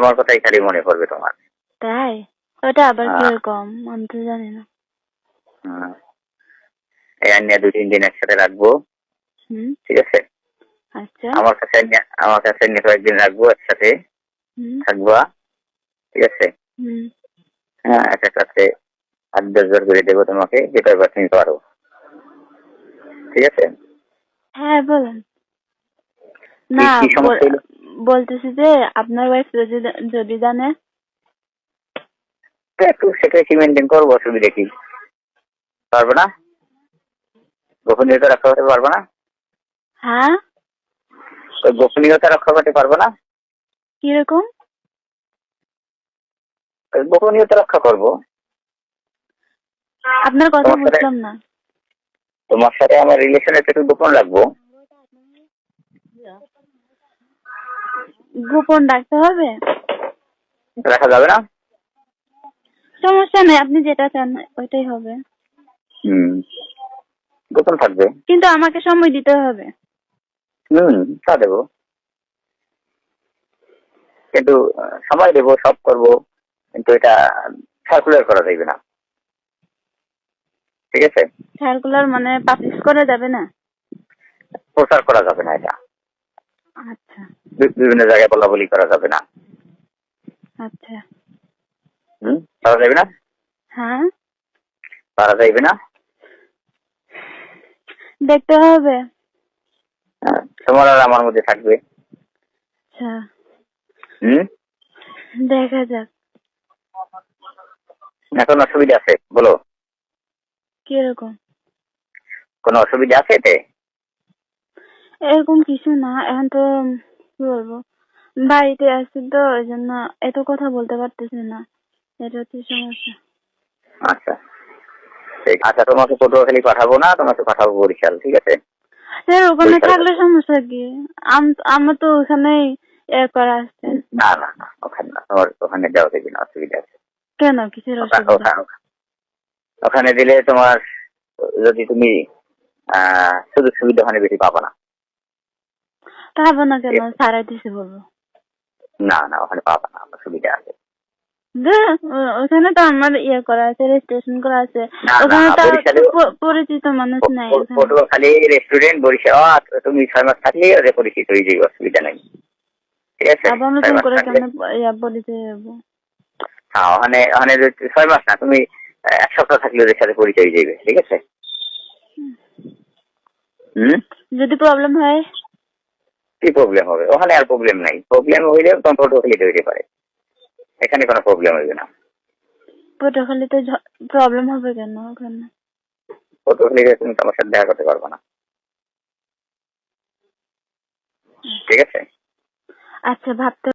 আমার কথাই খালি মনে পড়বে তোমার। তাই? ওটা আবার কিরকম আমি তো জানি না। এই আইন 2-3 দিন একসাথে রাখবো, ঠিক আছে? আচ্ছা, আমার কাছে নিয়ে কয়েকদিন রাখবো, একসাথে থাকবা, ঠিক আছে? হ্যাঁ, একসাথে 8-10 বার করে দেবো তোমাকে, যে কয়বার তুমি পারো, ঠিক আছে? হ্যাঁ বলেন। না, কি সমস্যা হলো? বলতেছি যে আপনার ওয়াইফ যদি জানে, একটু সেক্রেসি মেনটেন করবো, অসুবিধা কি? পারবো না? গোপনীয়তা রক্ষা করতে পারবো না? হ্যাঁ, ওই গোপনীয়তা রক্ষা করতে পারবো না? কিরকম? ওই গোপনীয়তা রক্ষা করবো। আপনার কথা বুঝলাম না। তোমার সাথে আমার রিলেশন একটু গোপন রাখবো। গোপন রাখতে হবে? রাখা যাবে না? সমস্যা নেই, আপনি যেটা চান ওইটাই হবে। গোপন থাকবে, কিন্তু আমাকে সময় দিতে হবে। তা দেবো, কিন্তু সময় দেবো, সব করবো, কিন্তু এটা সার্কুলার করা যাবে না, ঠিক আছে? সার্কুলার মানে পাবলিশ করা যাবে না? প্রচার করা যাবে না, এটা আচ্ছা বিভিন্ন জায়গায় বলা বলি করা যাবে না। আচ্ছা, পারা যাবে না? হ্যাঁ, পারা যাইবে না? দেখতে হবে। তোমার আর আমার মধ্যে থাকবে। আচ্ছা, দেখা যাক। এখন অসুবিধা আছে বলো? কিরকম? কোনো অসুবিধা আছে এতে? এরকম কিছু না, এখন তো কি বলবো, বাড়িতে আছি তো ওই জন্য এত কথা বলতে পারতেছি না, এটা হচ্ছে সমস্যা। আচ্ছা ঠিক আচ্ছা, তোমাকে পটুয়াখালী পাঠাবো না, তোমাকে পাঠাবো বরিশাল, ঠিক আছে? স্যার ওখানে থাকলে সমস্যা কি? আমার তো ওখানেই করা আছে। না না না, ওখানে না, তোমার ওখানে যাওয়া দেবে না, অসুবিধা আছে। কেন, কিসের অসুবিধা? ওখানে দিলে তোমার, যদি তুমি সুযোগ সুবিধা ওখানে বেশি পাবো না। পাবো না কেন? সারাই দিছে বলবো। না না, ওখানে পাবো না, অসুবিধা আছে। ওখানে তো আমার করা আছে, রেজিস্ট্রেশন করা আছে। ওখানে তো পরিচিত মানুষ নাই। পটুয়াখালী রেস্টুরেন্ট বরিশাল, তুমি 6 মাস থাকলেই ওদের পরিচিত হয়ে যাবে, অসুবিধা নাই, ঠিক আছে? আবার নতুন করে কেন পরিচয় হবো? হ্যাঁ, ওখানে 6 মাস না, তুমি 1 সপ্তাহ থাকলে ওদের সাথে পরিচয় হয়ে যাবে, ঠিক আছে? যদি প্রবলেম হয়? কি প্রবলেম হবে? ওখানে আর প্রবলেম নাই, প্রবলেম হইলেও তোমার পটুয়াখালীতে হইতে পারে, এখানে কোনো প্রবলেম হইবে না। পটুয়াখালীতে প্রবলেম হবে কেন? ওখানে পটুয়াখালীতে তুমি তোমার সাথে দেখা করতে পারবে না, ঠিক আছে? আচ্ছা, ভাবতে